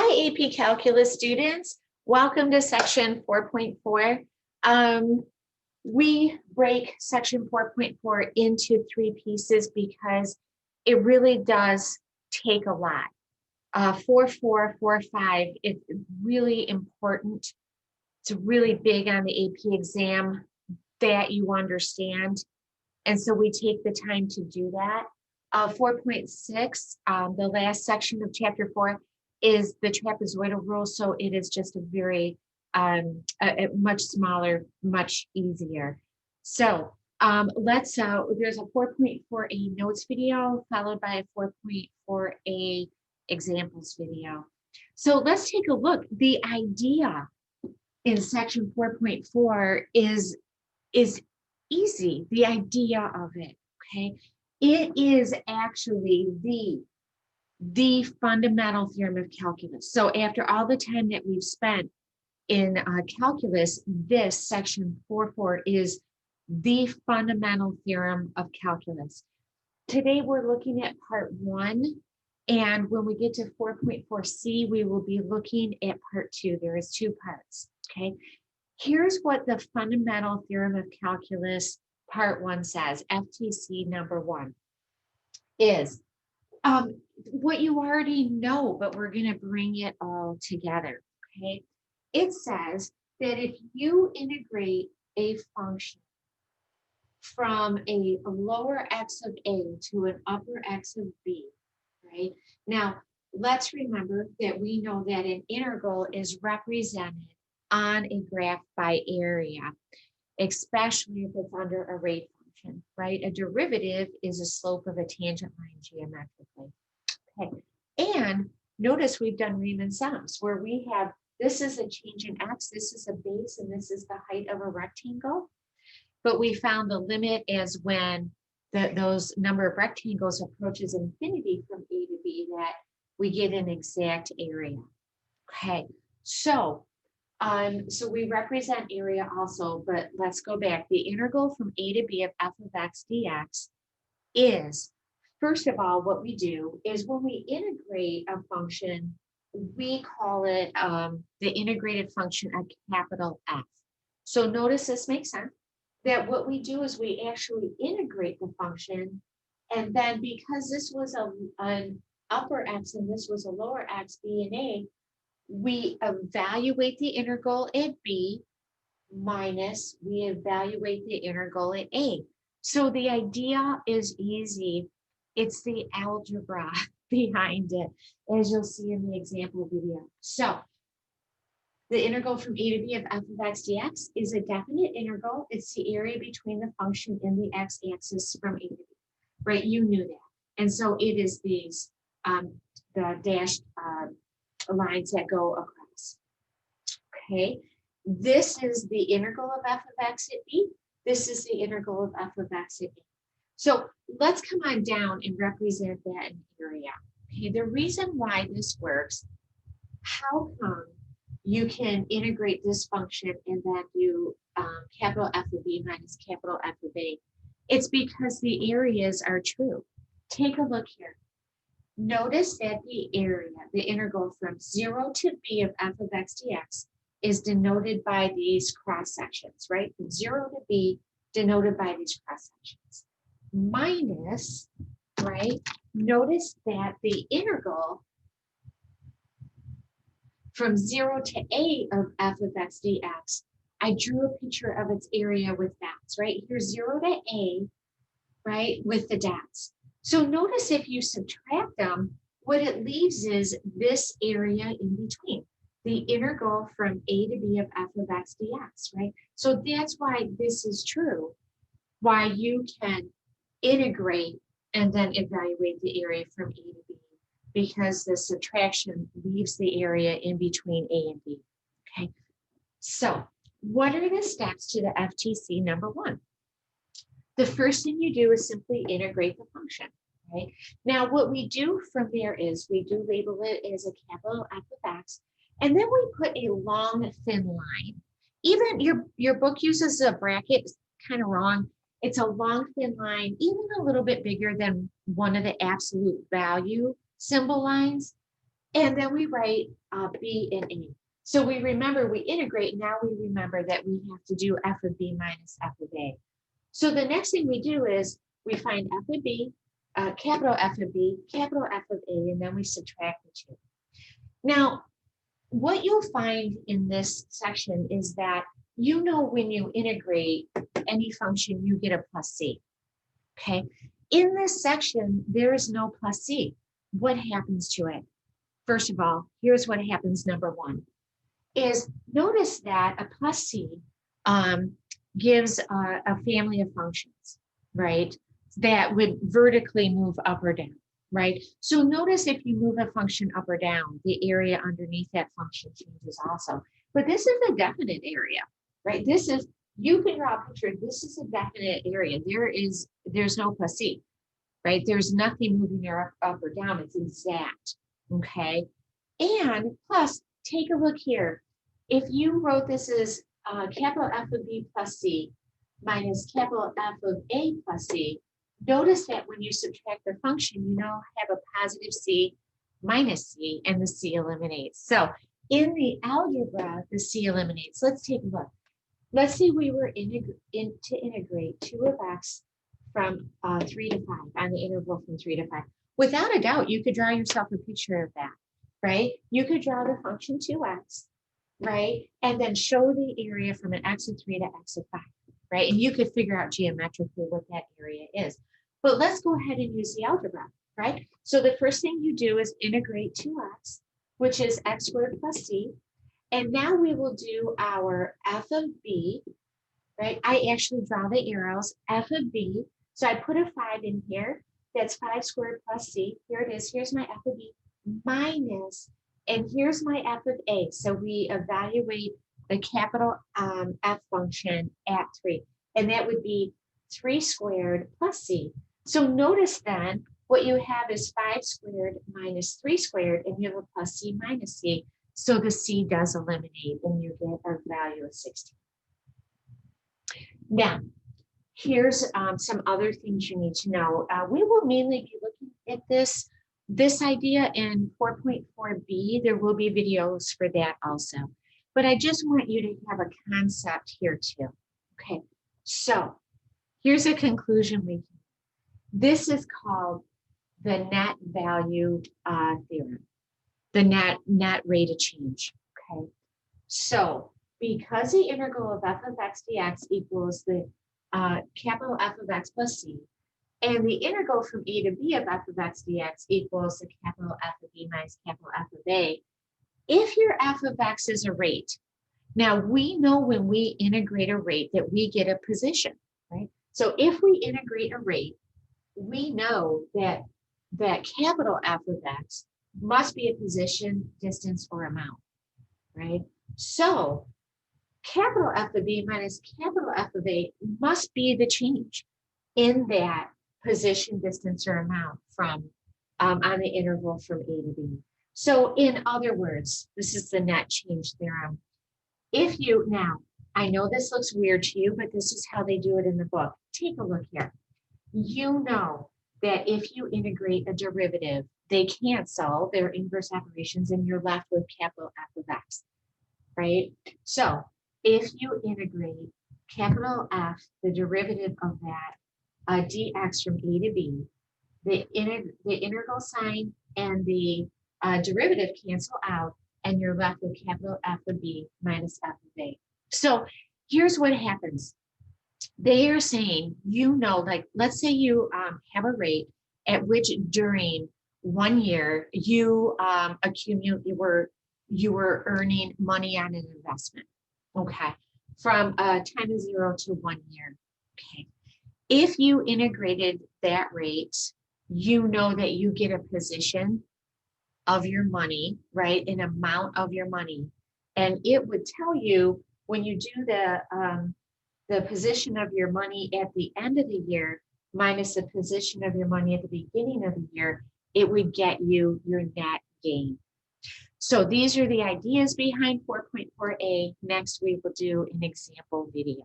Hi, AP Calculus students. Welcome to section 4.4. We break section 4.4 into three pieces because it really does take a lot. 4.4, 4.5, it's really important. It's really big on the AP exam that you understand. And so we take the time to do that. 4.6, the last section of chapter 4, is the trapezoidal rule. So it is just a very a much smaller, much easier. So there's a 4.4a notes video followed by a 4.4a examples video. So let's take a look. The idea in section 4.4 is easy, the idea of it, okay? It is actually the fundamental theorem of calculus. So after all the time that we've spent in calculus, this section 4.4 is the fundamental theorem of calculus. Today we're looking at part 1, and when we get to 4.4c, we will be looking at part 2. There is 2 parts, okay? Here's what the fundamental theorem of calculus part 1 says, FTC number 1, is what you already know, but we're going to bring it all together, okay? It says that if you integrate a function from a lower x of a to an upper x of b, right? Now, let's remember that we know that an integral is represented on a graph by area, especially if it's under a rate function, right? A derivative is a slope of a tangent line geometrically. Okay, and notice we've done Riemann sums where we have, this is a change in x, this is a base, and this is the height of a rectangle. But we found the limit as when those number of rectangles approaches infinity from A to B, that we get an exact area. Okay, so we represent area also, but let's go back. The integral from A to B of f of x dx is, first of all, what we do is when we integrate a function, we call it the integrated function of capital F. So notice this makes sense, that what we do is we actually integrate the function, and then because this was an upper x and this was a lower x, b and a, we evaluate the integral at b minus we evaluate the integral at a. So the idea is easy. It's the algebra behind it, as you'll see in the example video. So the integral from a to b of f of x dx is a definite integral. It's the area between the function and the x-axis from a to b, right? You knew that. And so it is these, the dashed lines that go across. Okay, this is the integral of f of x at b. This is the integral of f of x at a. So let's come on down and represent that in area. Okay, the reason why this works, how come you can integrate this function and then do capital F of b minus capital F of a? It's because the areas are true. Take a look here. Notice that the area, the integral from 0 to b of f of x dx, is denoted by these cross sections, right? From 0 to b, denoted by these cross sections. Minus, right? Notice that the integral from 0 to a of f of x dx, I drew a picture of its area with dots, right? Here's 0 to a, right, with the dots. So notice if you subtract them, what it leaves is this area in between, the integral from a to b of f of x dx, right? So that's why this is true, why you can integrate and then evaluate the area from a to b, because the subtraction leaves the area in between a and b, okay? So what are the steps to the FTC number 1? The first thing you do is simply integrate the function, right? Now, what we do from there is we do label it as a capital F of x, and then we put a long, thin line. Even your book uses a bracket, it's kind of wrong. It's a long, thin line, even a little bit bigger than one of the absolute value symbol lines. And then we write B and A. So we remember, we integrate, now we remember that we have to do f of B minus f of A. So the next thing we do is we find f of B, capital F of B, capital F of A, and then we subtract the two. Now, what you'll find in this section is that you know when you integrate any function, you get a plus C, okay? In this section, there is no plus C. What happens to it? First of all, here's what happens, number one, is notice that a plus C gives a family of functions, right? That would vertically move up or down, right? So notice if you move a function up or down, the area underneath that function changes also. But this is a definite area, right? This is, you can draw a picture, this is a definite area. There's no plus C, right? There's nothing moving up or down, it's exact, okay? And plus, take a look here. If you wrote this as capital F of B plus C minus capital F of A plus C, notice that when you subtract the function, you now have a positive C minus C, and the C eliminates. So in the algebra, the C eliminates. Let's take a look. Let's say we were to integrate 2 of x from 3 to 5 on the interval from 3 to 5. Without a doubt, you could draw yourself a picture of that, right? You could draw the function 2x, right? And then show the area from an x of 3 to x of 5, right? And you could figure out geometrically what that area is. But let's go ahead and use the algebra, right? So the first thing you do is integrate 2x, which is x squared plus c. And now we will do our f of b, right? I actually draw the arrows, f of b. So I put a 5 in here. That's 5 squared plus c. Here it is. Here's my f of b minus, and here's my f of a. So we evaluate the capital F function at 3. And that would be 3 squared plus c. So notice then, what you have is 5 squared minus 3 squared, and you have a plus c minus c. So the c does eliminate, and you get a value of 16. Now, here's some other things you need to know. We will mainly be looking at this idea in 4.4b. There will be videos for that also. But I just want you to have a concept here too. Okay, so here's a conclusion we can. This is called the net value theorem, the net rate of change. Okay, so because the integral of f of x dx equals the capital F of x plus c, and the integral from a to b of f of x dx equals the capital F of b minus capital F of a, if your f of x is a rate, now we know when we integrate a rate that we get a position, right? So if we integrate a rate, we know that capital F of x must be a position, distance, or amount, right? So capital F of b minus capital F of a must be the change in that position, distance, or amount from on the interval from a to b. So in other words, this is the net change theorem. If you, now, I know this looks weird to you, but this is how they do it in the book. Take a look here. You know that if you integrate a derivative, they cancel their inverse operations and you're left with capital F of x, right? So if you integrate capital F, the derivative of that dx from a to b, the integral sign and the derivative cancel out, and you're left with capital F of b minus f of a. So here's what happens. They are saying, you know, like, let's say you have a rate at which during 1 year you you were earning money on an investment, okay, from a time of 0 to 1 year. Okay, if you integrated that rate, you know that you get a position of your money, right, an amount of your money, and it would tell you when you do the position of your money at the end of the year minus the position of your money at the beginning of the year, it would get you your net gain. So these are the ideas behind 4.4a. Next, we will do an example video.